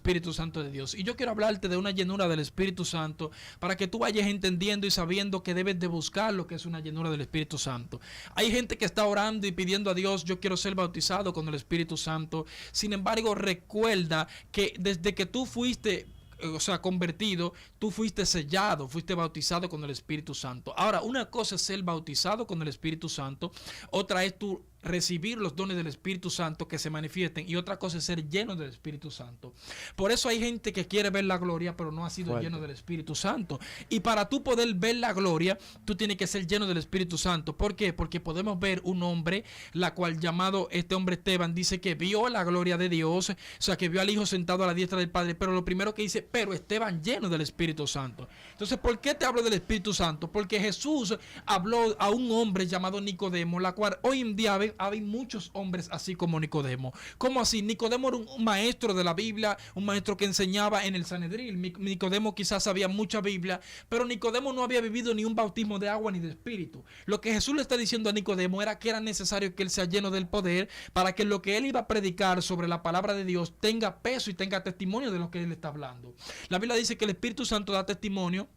Espíritu Santo de Dios. Y yo quiero hablarte de una llenura del Espíritu Santo para que tú vayas entendiendo y sabiendo que debes de buscar lo que es una llenura del Espíritu Santo. Hay gente que está orando y pidiendo a Dios, yo quiero ser bautizado con el Espíritu Santo. Sin embargo, recuerda que desde que tú fuiste, o sea, convertido, tú fuiste sellado, fuiste bautizado con el Espíritu Santo. Ahora, una cosa es ser bautizado con el Espíritu Santo, otra es tú recibir los dones del Espíritu Santo que se manifiesten, y otra cosa es ser lleno del Espíritu Santo. Por eso hay gente que quiere ver la gloria, pero no ha sido lleno del Espíritu Santo. Y para tú poder ver la gloria, tú tienes que ser lleno del Espíritu Santo. ¿Por qué? Porque podemos ver un hombre, la cual llamado este hombre Esteban, dice que vio la gloria de Dios, o sea, que vio al Hijo sentado a la diestra del Padre, pero lo primero que dice, pero Esteban lleno del Espíritu Santo. Entonces, ¿por qué te hablo del Espíritu Santo? Porque Jesús habló a un hombre llamado Nicodemo, la cual hoy en día hay muchos hombres así como Nicodemo. ¿Cómo así? Nicodemo era un maestro de la Biblia, un maestro que enseñaba en el Sanedrín. Nicodemo quizás sabía mucha Biblia, pero Nicodemo no había vivido ni un bautismo de agua ni de espíritu. Lo que Jesús le está diciendo a Nicodemo era que era necesario que él sea lleno del poder para que lo que él iba a predicar sobre la palabra de Dios tenga peso y tenga testimonio de lo que él está hablando. La Biblia dice que el Espíritu Santo da testimonio,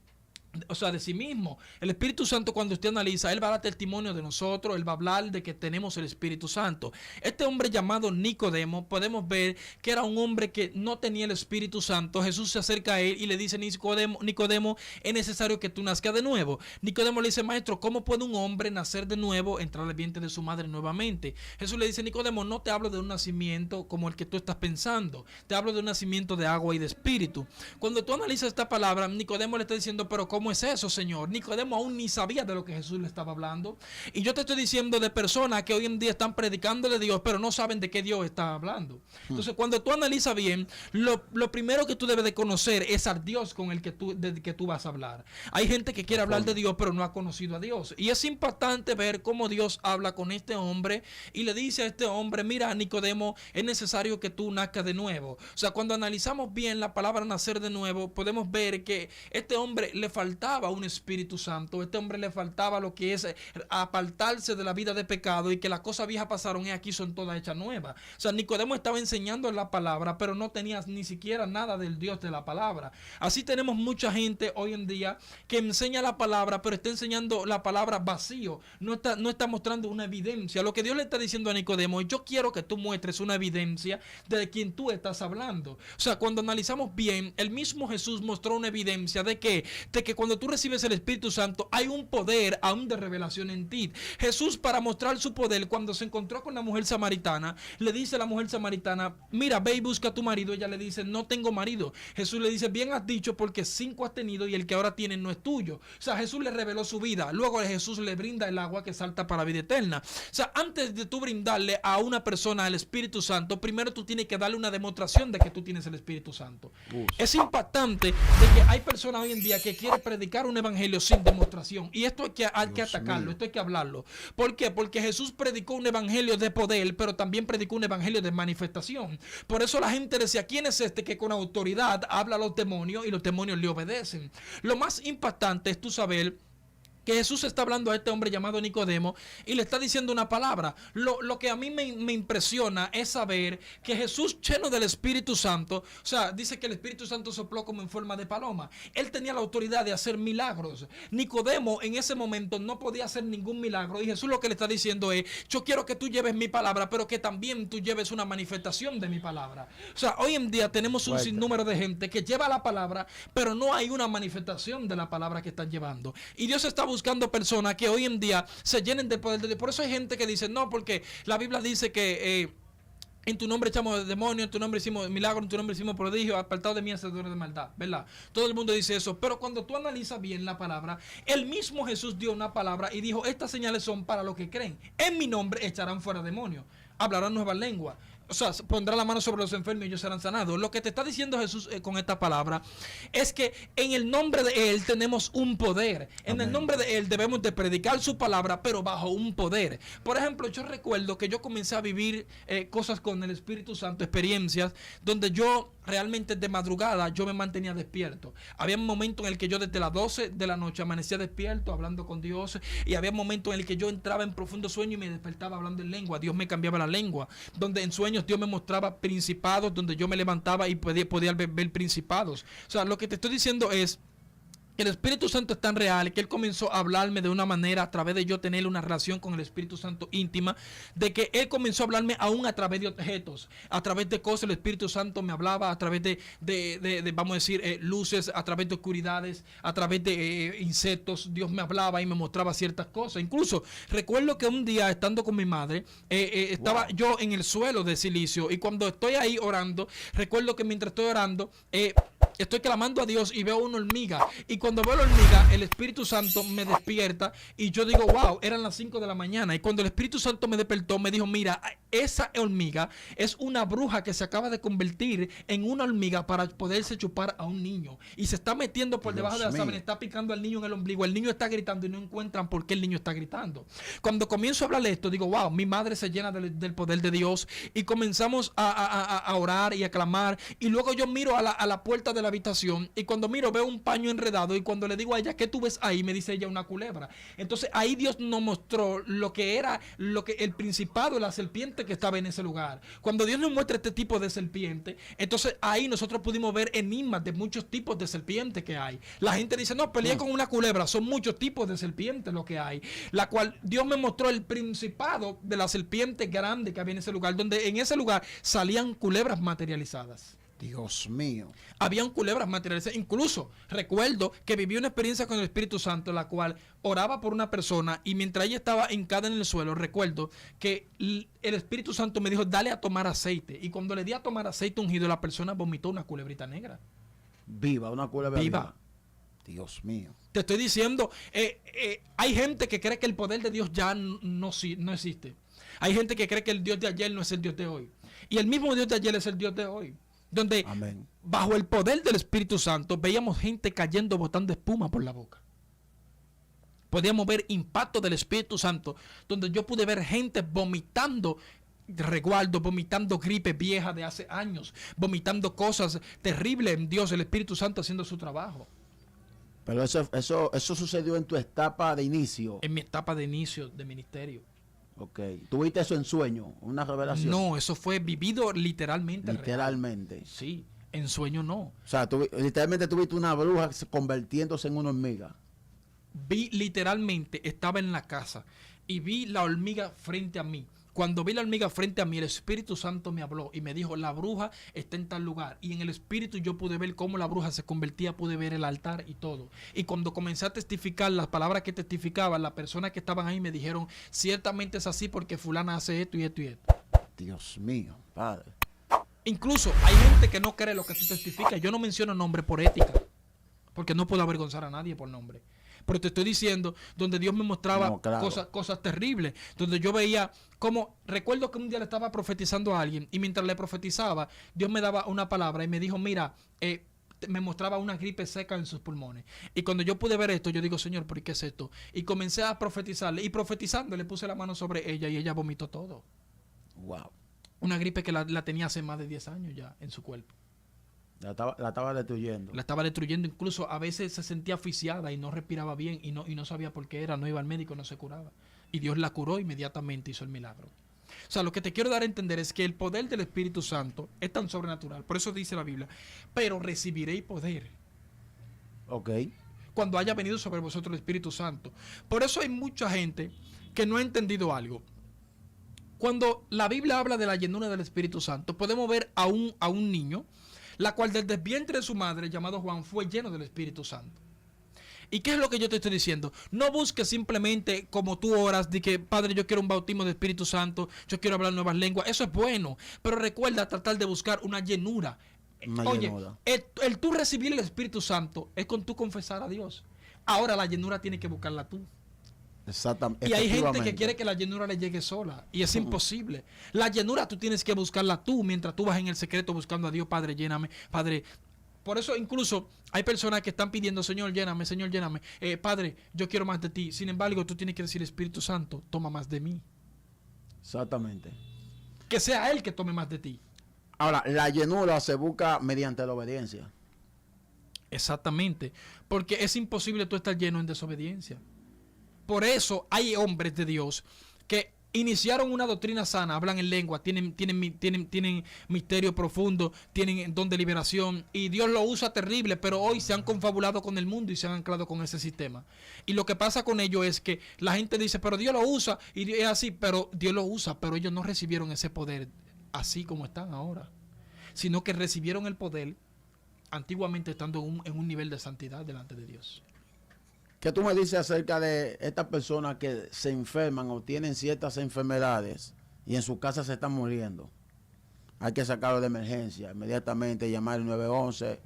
o sea, de sí mismo. El Espíritu Santo, cuando usted analiza, él va a dar testimonio de nosotros, él va a hablar de que tenemos el Espíritu Santo. Este hombre llamado Nicodemo, podemos ver que era un hombre que no tenía el Espíritu Santo. Jesús se acerca a él y le dice, Nicodemo, es necesario que tú nazcas de nuevo. Nicodemo le dice, maestro, ¿cómo puede un hombre nacer de nuevo, entrar al vientre de su madre nuevamente? Jesús le dice, Nicodemo, no te hablo de un nacimiento como el que tú estás pensando, te hablo de un nacimiento de agua y de espíritu. Cuando tú analizas esta palabra, Nicodemo le está diciendo, pero ¿cómo es eso, Señor? Nicodemo aún ni sabía de lo que Jesús le estaba hablando. Y yo te estoy diciendo de personas que hoy en día están predicando de Dios, pero no saben de qué Dios está hablando. Entonces, cuando tú analizas bien, lo primero que tú debes de conocer es al Dios con el que tú vas a hablar. Hay gente que quiere hablar de Dios, pero no ha conocido a Dios. Y es impactante ver cómo Dios habla con este hombre y le dice a este hombre, mira, Nicodemo, es necesario que tú nazcas de nuevo. O sea, cuando analizamos bien la palabra nacer de nuevo, podemos ver que este hombre le faltaba un Espíritu Santo. Este hombre le faltaba lo que es apartarse de la vida de pecado, y que las cosas viejas pasaron y aquí son todas hechas nuevas. O sea, Nicodemo estaba enseñando la palabra, pero no tenía ni siquiera nada del Dios de la palabra. Así tenemos mucha gente hoy en día que enseña la palabra, pero está enseñando la palabra vacío. No está mostrando una evidencia. Lo que Dios le está diciendo a Nicodemo, yo quiero que tú muestres una evidencia de quien tú estás hablando. O sea, cuando analizamos bien, el mismo Jesús mostró una evidencia de que cuando tú recibes el Espíritu Santo hay un poder aún de revelación en ti. Jesús, para mostrar su poder, cuando se encontró con la mujer samaritana, le dice a la mujer samaritana, mira, ve y busca a tu marido. Ella le dice, no tengo marido. Jesús le dice, bien has dicho, porque 5 has tenido y el que ahora tienes no es tuyo. O sea, Jesús le reveló su vida. Luego Jesús le brinda el agua que salta para la vida eterna. O sea, antes de tú brindarle a una persona el Espíritu Santo, primero tú tienes que darle una demostración de que tú tienes el Espíritu Santo. Es impactante de que hay personas hoy en día que quieren predicar un evangelio sin demostración, y esto hay que atacarlo, esto hay que hablarlo. ¿Por qué? Porque Jesús predicó un evangelio de poder, pero también predicó un evangelio de manifestación. Por eso la gente decía, ¿quién es este que con autoridad habla a los demonios y los demonios le obedecen? Lo más impactante es tú saber que Jesús está hablando a este hombre llamado Nicodemo y le está diciendo una palabra. Lo que a mí me impresiona es saber que Jesús, lleno del Espíritu Santo, o sea, dice que el Espíritu Santo sopló como en forma de paloma. Él tenía la autoridad de hacer milagros. Nicodemo en ese momento no podía hacer ningún milagro, y Jesús lo que le está diciendo es, yo quiero que tú lleves mi palabra, pero que también tú lleves una manifestación de mi palabra. O sea, hoy en día tenemos un sinnúmero de gente que lleva la palabra, pero no hay una manifestación de la palabra que están llevando. Y Dios está buscando personas que hoy en día se llenen del poder de Dios. Por eso hay gente que dice, no, porque la Biblia dice que en tu nombre echamos demonios, en tu nombre hicimos milagros, en tu nombre hicimos prodigios, apartado de mí, hacedores de maldad, ¿verdad? Todo el mundo dice eso, pero cuando tú analizas bien la palabra, el mismo Jesús dio una palabra y dijo, estas señales son para los que creen. En mi nombre echarán fuera demonios, hablarán nuevas lenguas. O sea, pondrá la mano sobre los enfermos y ellos serán sanados. Lo que te está diciendo Jesús con esta palabra es que en el nombre de Él tenemos un poder. En el nombre de Él debemos de predicar su palabra, pero bajo un poder. Por ejemplo, yo recuerdo que yo comencé a vivir cosas con el Espíritu Santo, experiencias donde yo realmente de madrugada yo me mantenía despierto. Había un momento en el que yo desde las 12 de la noche amanecía despierto hablando con Dios, y había momentos en el que yo entraba en profundo sueño y me despertaba hablando en lengua. Dios me cambiaba la lengua, donde en sueño sueños Dios me mostraba principados donde yo me levantaba y podía ver principados. O sea, lo que te estoy diciendo es el Espíritu Santo es tan real que Él comenzó a hablarme de una manera a través de yo tener una relación con el Espíritu Santo íntima, de que Él comenzó a hablarme aún a través de objetos, a través de cosas. El Espíritu Santo me hablaba a través de vamos a decir, luces, a través de oscuridades, a través de insectos. Dios me hablaba y me mostraba ciertas cosas. Incluso recuerdo que un día estando con mi madre, estaba yo en el suelo de silicio, y cuando estoy ahí orando, recuerdo que mientras estoy orando, estoy clamando a Dios y veo una hormiga. Y cuando veo la hormiga, el Espíritu Santo me despierta y yo digo, wow, eran las 5 de la mañana. Y cuando el Espíritu Santo me despertó, me dijo, mira, esa hormiga es una bruja que se acaba de convertir en una hormiga para poderse chupar a un niño. Y se está metiendo por debajo de la sábana, está picando al niño en el ombligo. El niño está gritando y no encuentran por qué el niño está gritando. Cuando comienzo a hablarle esto, digo, wow, mi madre se llena del poder de Dios. Y comenzamos a orar y a clamar. Y luego yo miro a la puerta de la habitación, y cuando miro veo un paño enredado, y cuando le digo a ella, ¿qué tú ves ahí? Me dice ella, una culebra. Entonces ahí Dios nos mostró lo que era el principado de la serpiente que estaba en ese lugar. Cuando Dios nos muestra este tipo de serpiente, entonces ahí nosotros pudimos ver enigmas de muchos tipos de serpientes que hay. La gente dice, no, peleé con una culebra. Son muchos tipos de serpientes lo que hay, la cual Dios me mostró el principado de la serpiente grande que había en ese lugar, donde en ese lugar salían culebras materializadas. Dios mío. Habían culebras materializadas. Incluso recuerdo que viví una experiencia con el Espíritu Santo, la cual oraba por una persona, y mientras ella estaba hincada en el suelo, recuerdo que el Espíritu Santo me dijo, dale a tomar aceite. Y cuando le di a tomar aceite ungido, la persona vomitó una culebrita negra. Viva, una culebra viva. Dios mío. Te estoy diciendo, hay gente que cree que el poder de Dios ya no existe. Hay gente que cree que el Dios de ayer no es el Dios de hoy. Y el mismo Dios de ayer es el Dios de hoy. Donde Amén. Bajo el poder del Espíritu Santo veíamos gente cayendo, botando espuma por la boca. Podíamos ver impacto del Espíritu Santo, donde yo pude ver gente vomitando resguardo, vomitando gripe vieja de hace años, vomitando cosas terribles en Dios, el Espíritu Santo haciendo su trabajo. Pero eso sucedió en tu etapa de inicio. En mi etapa de inicio de ministerio. Ok. ¿Tuviste eso en sueño? ¿Una revelación? No, eso fue vivido literalmente. Literalmente. Real. Sí, en sueño no. O sea, literalmente tuviste una bruja convirtiéndose en una hormiga. Vi literalmente, estaba en la casa y vi la hormiga frente a mí. Cuando vi la hormiga frente a mí, el Espíritu Santo me habló y me dijo, la bruja está en tal lugar. Y en el Espíritu yo pude ver cómo la bruja se convertía, pude ver el altar y todo. Y cuando comencé a testificar las palabras que testificaban, las personas que estaban ahí me dijeron, ciertamente es así porque fulana hace esto y esto y esto. Dios mío, Padre. Incluso hay gente que no cree lo que tú testificas. Yo no menciono nombre por ética, porque no puedo avergonzar a nadie por nombre. Pero te estoy diciendo, donde Dios me mostraba cosas terribles, donde yo veía como, recuerdo que un día le estaba profetizando a alguien, y mientras le profetizaba, Dios me daba una palabra y me dijo, mira, me mostraba una gripe seca en sus pulmones. Y cuando yo pude ver esto, yo digo, Señor, ¿por qué es esto? Y comencé a profetizarle, y profetizando le puse la mano sobre ella y ella vomitó todo. Wow. Una gripe que la tenía hace más de 10 años ya en su cuerpo. La estaba destruyendo. La estaba destruyendo, incluso a veces se sentía asfixiada y no respiraba bien y no sabía por qué era, no iba al médico, no se curaba. Y Dios la curó, inmediatamente hizo el milagro. O sea, lo que te quiero dar a entender es que el poder del Espíritu Santo es tan sobrenatural, por eso dice la Biblia, pero recibiréis poder. Ok. Cuando haya venido sobre vosotros el Espíritu Santo. Por eso hay mucha gente que no ha entendido algo. Cuando la Biblia habla de la llenura del Espíritu Santo, podemos ver a un niño, la cual desde el vientre de su madre, llamado Juan, fue lleno del Espíritu Santo. ¿Y qué es lo que yo te estoy diciendo? No busques simplemente como tú oras, de que, Padre, yo quiero un bautismo del Espíritu Santo, yo quiero hablar nuevas lenguas. Eso es bueno, pero recuerda tratar de buscar una llenura. Oye, el tú recibir el Espíritu Santo es con tú confesar a Dios. Ahora la llenura tienes que buscarla tú. Exactamente. Y hay gente que quiere que la llenura le llegue sola, y es imposible. La llenura tú tienes que buscarla tú, mientras tú vas en el secreto buscando a Dios. Padre, lléname, Padre. Por eso incluso hay personas que están pidiendo, Señor, lléname, Señor, lléname. Padre, yo quiero más de ti. Sin embargo, tú tienes que decir, Espíritu Santo, toma más de mí. Exactamente. Que sea Él que tome más de ti. Ahora, la llenura se busca mediante la obediencia. Exactamente. Porque es imposible tú estar lleno en desobediencia. Por eso hay hombres de Dios que iniciaron una doctrina sana, hablan en lengua, tienen misterio profundo, tienen don de liberación, y Dios lo usa terrible, pero hoy se han confabulado con el mundo y se han anclado con ese sistema. Y lo que pasa con ellos es que la gente dice, pero Dios lo usa, y es así, pero Dios lo usa, pero ellos no recibieron ese poder así como están ahora, sino que recibieron el poder antiguamente estando en un nivel de santidad delante de Dios. ¿Qué tú me dices acerca de estas personas que se enferman o tienen ciertas enfermedades y en su casa se están muriendo? Hay que sacarlo de emergencia, inmediatamente llamar al 911,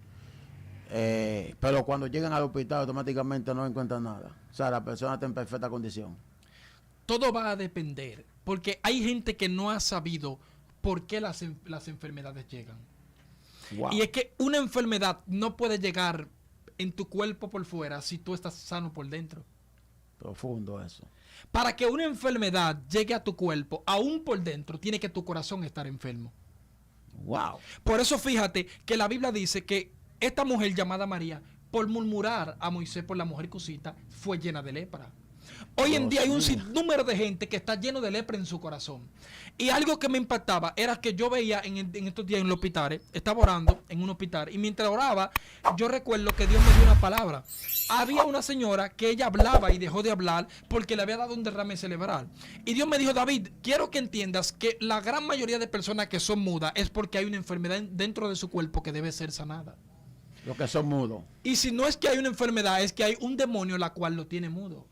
pero cuando llegan al hospital automáticamente no encuentran nada. O sea, la persona está en perfecta condición. Todo va a depender, porque hay gente que no ha sabido por qué las enfermedades llegan. Wow. Y es que una enfermedad no puede llegar en tu cuerpo por fuera si tú estás sano por dentro. Profundo eso. Para que una enfermedad llegue a tu cuerpo, aún por dentro, tiene que tu corazón estar enfermo. Wow. Por eso fíjate que la Biblia dice que esta mujer llamada María, por murmurar a Moisés por la mujer cusita, fue llena de lepra. Hoy en día hay un sinnúmero de gente que está lleno de lepra en su corazón. Y algo que me impactaba era que yo veía en estos días en los hospitales, estaba orando en un hospital, y mientras oraba, yo recuerdo que Dios me dio una palabra. Había una señora que ella hablaba y dejó de hablar porque le había dado un derrame cerebral. Y Dios me dijo, David, quiero que entiendas que la gran mayoría de personas que son mudas es porque hay una enfermedad dentro de su cuerpo que debe ser sanada. Los que son mudos. Y si no es que hay una enfermedad, es que hay un demonio la cual lo tiene mudo.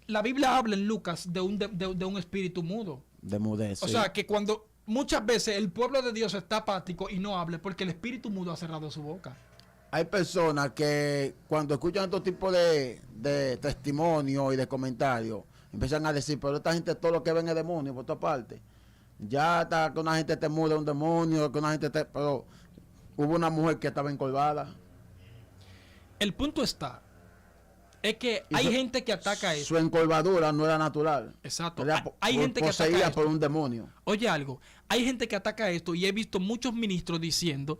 La Biblia habla en Lucas de un espíritu mudo. De mudez. O Sí. sea, que cuando muchas veces el pueblo de Dios está apático y no habla porque el espíritu mudo ha cerrado su boca. Hay personas que cuando escuchan estos tipos de testimonios y de comentarios, empiezan a decir, pero esta gente todo lo que ven es demonio por todas partes. Ya está que una gente te muda un demonio, que una gente te... Pero hubo una mujer que estaba encorvada. El punto está, es que hay gente que ataca eso. Su encorvadura no era natural. Exacto. Era Hay gente que ataca poseída esto. por un demonio. Oye algo, hay gente que ataca esto y he visto muchos ministros diciendo,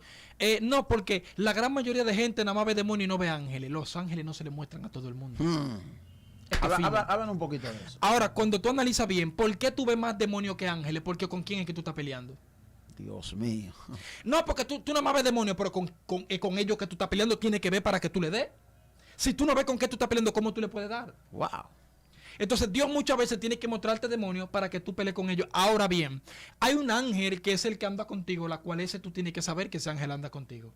no, porque la gran mayoría de gente nada más ve demonios y no ve ángeles. Los ángeles no se le muestran a todo el mundo. Es que fino. Hablan un poquito de eso. Ahora, cuando tú analizas bien, ¿por qué tú ves más demonios que ángeles? Porque ¿con quién es que tú estás peleando? Dios mío. No, porque tú nada más ves demonios, pero con ellos que tú estás peleando tiene que ver para que tú le des. Si tú no ves con qué tú estás peleando, ¿cómo tú le puedes dar? Wow. Entonces Dios muchas veces tiene que mostrarte demonios para que tú pelees con ellos. Ahora bien, hay un ángel que es el que anda contigo, la cual ese tú tienes que saber que ese ángel anda contigo.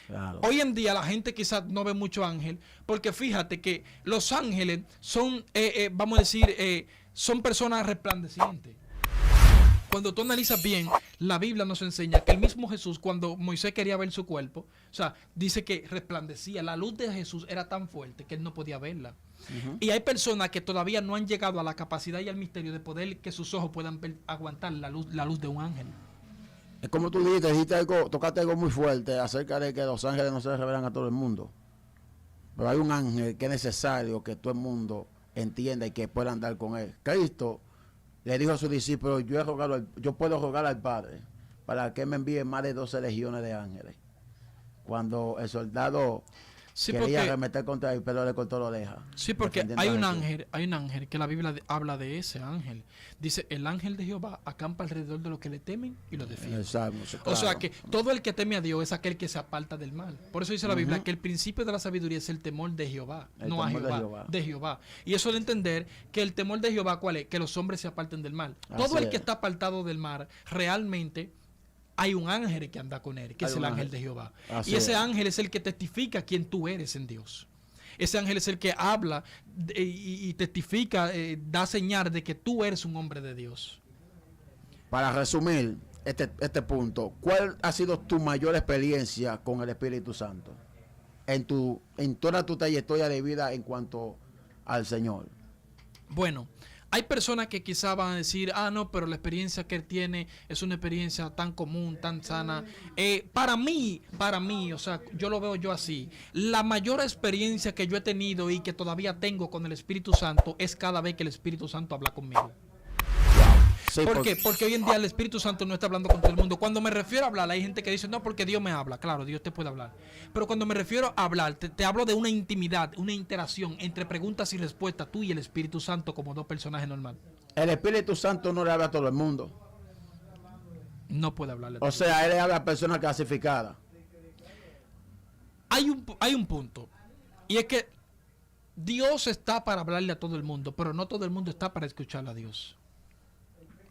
Claro. Hoy en día la gente quizás no ve mucho ángel, porque fíjate que los ángeles son, vamos a decir, son personas resplandecientes. Cuando tú analizas bien, la Biblia nos enseña que el mismo Jesús, cuando Moisés quería ver su cuerpo, o sea, dice que resplandecía. La luz de Jesús era tan fuerte que él no podía verla. Y hay personas que todavía no han llegado a la capacidad y al misterio de poder que sus ojos puedan aguantar la luz de un ángel. Es como tú dijiste algo, tocaste algo muy fuerte acerca de que los ángeles no se revelan a todo el mundo. Pero hay un ángel que es necesario que todo el mundo entienda y que pueda andar con él. Cristo le dijo a sus discípulos, yo puedo rogar al Padre para que me envíe más de 12 legiones de ángeles. Cuando el soldado quería arremeter contra él, pero le cortó la oreja. Sí, porque hay un ángel que la Biblia habla de ese ángel. Dice, el ángel de Jehová acampa alrededor de los que le temen y los defiende. Claro. O sea que todo el que teme a Dios es aquel que se aparta del mal. Por eso dice la Biblia que el principio de la sabiduría es el temor de Jehová, no a Jehová, de Jehová. Y eso de entender que el temor de Jehová, ¿cuál es? Que los hombres se aparten del mal. Todo el que está apartado del mal, realmente hay un ángel que anda con él, que es el ángel de Jehová. Y ese ángel es el que testifica quién tú eres en Dios. Ese ángel es el que habla y testifica, da señal de que tú eres un hombre de Dios. Para resumir este punto, ¿cuál ha sido tu mayor experiencia con el Espíritu Santo? En toda tu trayectoria de vida en cuanto al Señor. Bueno, hay personas que quizás van a decir, no, pero la experiencia que él tiene es una experiencia tan común, tan sana. Para mí, o sea, yo lo veo yo así. La mayor experiencia que yo he tenido y que todavía tengo con el Espíritu Santo es cada vez que el Espíritu Santo habla conmigo. Sí, ¿Por qué? Porque hoy en día el Espíritu Santo no está hablando con todo el mundo. Cuando me refiero a hablar, hay gente que dice, no, porque Dios me habla. Claro, Dios te puede hablar. Pero cuando me refiero a hablar, te hablo de una intimidad, una interacción entre preguntas y respuestas, tú y el Espíritu Santo como dos personajes normales. El Espíritu Santo no le habla a todo el mundo. No puede hablarle. O sea, él le habla a personas clasificadas. Hay un punto. Y es que Dios está para hablarle a todo el mundo, pero no todo el mundo está para escuchar a Dios.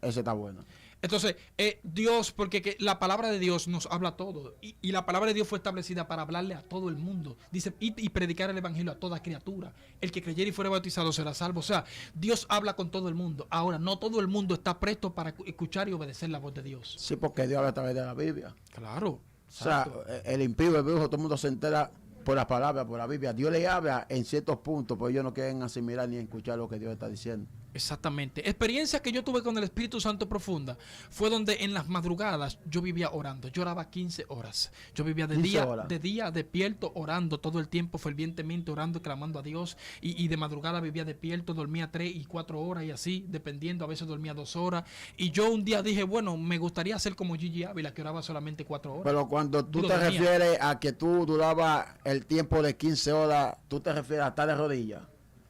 Ese está bueno. Entonces, Dios, porque la palabra de Dios nos habla todo. Y la palabra de Dios fue establecida para hablarle a todo el mundo. Dice, y predicar el evangelio a toda criatura. El que creyere y fuere bautizado será salvo. O sea, Dios habla con todo el mundo. Ahora, no todo el mundo está presto para escuchar y obedecer la voz de Dios. Sí, porque Dios habla a través de la Biblia. Claro. O sea, el impío, el brujo, todo el mundo se entera por las palabras, por la Biblia. Dios le habla en ciertos puntos, pero ellos no quieren asimilar ni escuchar lo que Dios está diciendo. Exactamente. Experiencia que yo tuve con el Espíritu Santo profunda fue donde en las madrugadas yo vivía orando. Yo oraba 15 horas. Yo vivía de día despierto orando todo el tiempo, fervientemente orando y clamando a Dios. Y de madrugada vivía despierto, dormía 3 y 4 horas y así, dependiendo. A veces dormía 2 horas. Y yo un día dije, bueno, me gustaría ser como Gigi Ávila, que oraba solamente 4 horas. Pero cuando tú te refieres a que tú durabas el tiempo de 15 horas, tú te refieres a estar de rodillas.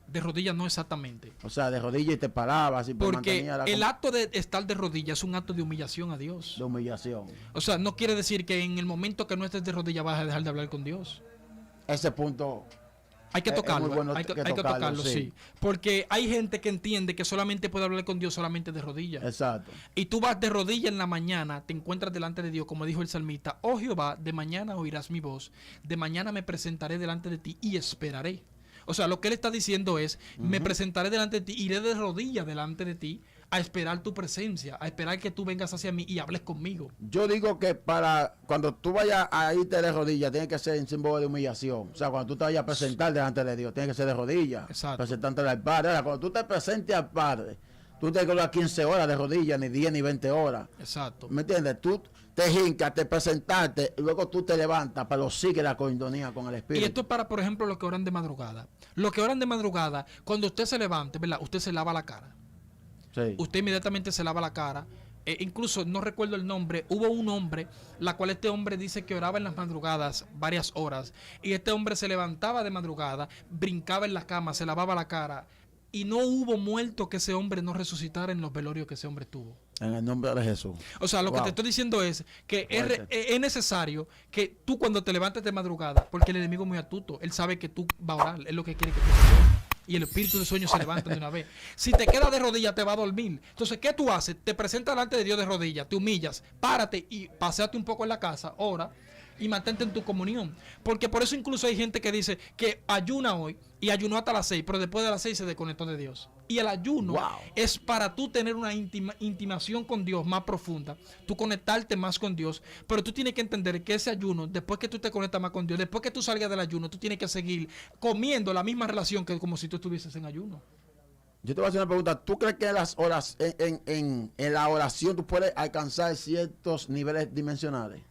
De rodillas no exactamente. O sea, de rodillas y te parabas. Y porque el acto de estar de rodillas es un acto de humillación a Dios. De humillación. O sea, no quiere decir que en el momento que no estés de rodillas vas a dejar de hablar con Dios. Ese punto hay que tocarlo. Bueno, hay que tocarlo, sí. Porque hay gente que entiende que solamente puede hablar con Dios solamente de rodillas. Exacto. Y tú vas de rodillas en la mañana, te encuentras delante de Dios, como dijo el salmista: oh Jehová, de mañana oirás mi voz, de mañana me presentaré delante de ti y esperaré. O sea, lo que él está diciendo es, me presentaré delante de ti, iré de rodillas delante de ti a esperar tu presencia, a esperar que tú vengas hacia mí y hables conmigo. Yo digo que para cuando tú vayas a irte de rodillas, tiene que ser en símbolo de humillación. O sea, cuando tú te vayas a presentar delante de Dios, tiene que ser de rodillas. Exacto. Presentándote al Padre. Ahora, cuando tú te presentes al Padre, tú te quedas 15 horas de rodillas, ni 10 ni 20 horas. Exacto. ¿Me entiendes? Tú te hincas, te presentaste, y luego tú te levantas, pero sigue la coinonía con el Espíritu. Y esto es para, por ejemplo, los que oran de madrugada. Los que oran de madrugada, cuando usted se levante, ¿verdad? Usted se lava la cara. Sí. Usted inmediatamente se lava la cara. Incluso, no recuerdo el nombre, hubo un hombre, la cual este hombre dice que oraba en las madrugadas varias horas. Y este hombre se levantaba de madrugada, brincaba en la cama, se lavaba la cara. Y no hubo muerto que ese hombre no resucitara en los velorios que ese hombre tuvo. En el nombre de Jesús. O sea, lo que te estoy diciendo es que es necesario que tú cuando te levantes de madrugada, porque el enemigo es muy astuto, él sabe que tú vas a orar, es lo que quiere que tú hagas. Y el espíritu de sueño se levanta de una vez. Si te quedas de rodillas, te va a dormir. Entonces, ¿qué tú haces? Te presentas delante de Dios de rodillas, te humillas, párate y paseate un poco en la casa, ora, y mantente en tu comunión. Porque por eso incluso hay gente que dice que ayuna hoy y ayunó hasta las 6, pero después de las 6 se desconectó de Dios. Y el ayuno es para tú tener una intimación con Dios más profunda, tú conectarte más con Dios, pero tú tienes que entender que ese ayuno, después que tú te conectas más con Dios, después que tú salgas del ayuno, tú tienes que seguir comiendo la misma relación que como si tú estuvieses en ayuno. Yo te voy a hacer una pregunta. ¿Tú crees que en las horas, en la oración tú puedes alcanzar ciertos niveles dimensionales?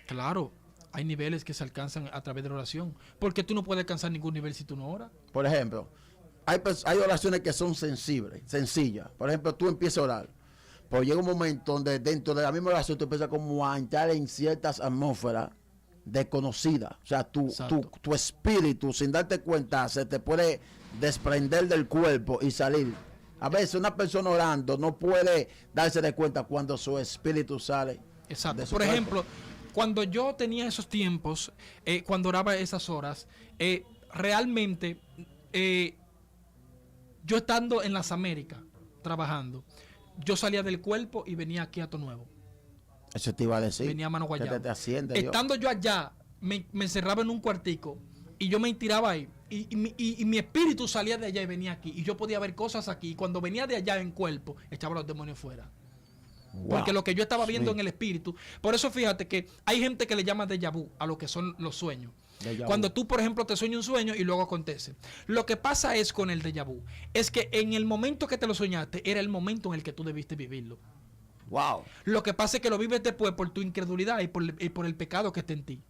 Claro. Hay niveles que se alcanzan a través de la oración. Porque tú no puedes alcanzar ningún nivel si tú no oras. Por ejemplo, hay oraciones que son sencillas. Por ejemplo, tú empiezas a orar. Pero llega un momento donde dentro de la misma oración tú empiezas como a entrar en ciertas atmósferas desconocidas. O sea, tu espíritu, sin darte cuenta, se te puede desprender del cuerpo y salir. A veces una persona orando no puede darse de cuenta cuando su espíritu sale. Exacto. Por ejemplo, cuando yo tenía esos tiempos, cuando oraba esas horas, realmente yo estando en las Américas trabajando, yo salía del cuerpo y venía aquí a Ato Nuevo. Eso te iba a decir. Venía a Mano Guayabo. Te asciende, estando yo allá, me encerraba en un cuartico y yo me tiraba ahí. Y mi espíritu salía de allá y venía aquí. Y yo podía ver cosas aquí. Y cuando venía de allá en cuerpo, echaba los demonios fuera. Porque lo que yo estaba viendo en el espíritu. Por eso fíjate que hay gente que le llama déjà vu a lo que son los sueños. Cuando tú, por ejemplo, te sueñas un sueño y luego acontece. Lo que pasa es con el déjà vu, es que en el momento que te lo soñaste, era el momento en el que tú debiste vivirlo. Wow. Lo que pasa es que lo vives después por tu incredulidad y por el pecado que está en ti.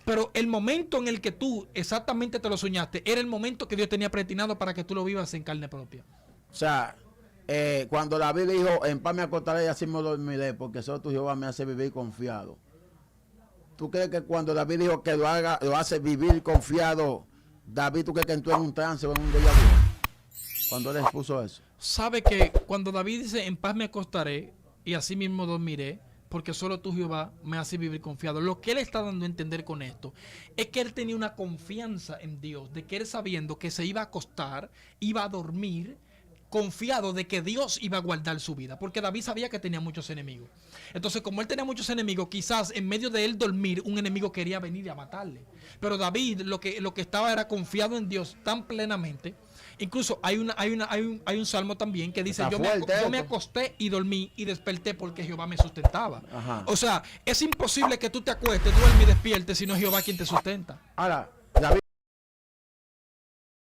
Pero el momento en el que tú exactamente te lo soñaste, era el momento que Dios tenía predestinado para que tú lo vivas en carne propia. O sea, cuando David dijo, en paz me acostaré y así me dormiré, porque solo tu Jehová me hace vivir confiado. ¿Tú crees que cuando David dijo que lo hace vivir confiado, David, tú crees que entró en un trance o en un déjà vu? Cuando él expuso eso. sabe que cuando David dice, en paz me acostaré y así mismo dormiré, porque solo tú, Jehová, me hace vivir confiado. Lo que él está dando a entender con esto es que él tenía una confianza en Dios, de que él sabiendo que se iba a acostar, iba a dormir, confiado de que Dios iba a guardar su vida, porque David sabía que tenía muchos enemigos. Entonces, como él tenía muchos enemigos, quizás en medio de él dormir, un enemigo quería venir a matarle. Pero David lo que estaba era confiado en Dios tan plenamente. Incluso hay un salmo también que dice, yo me acosté y dormí y desperté porque Jehová me sustentaba. Ajá. O sea, es imposible que tú te acuestes, duermes y despiertes, sino Jehová quien te sustenta. Ahora,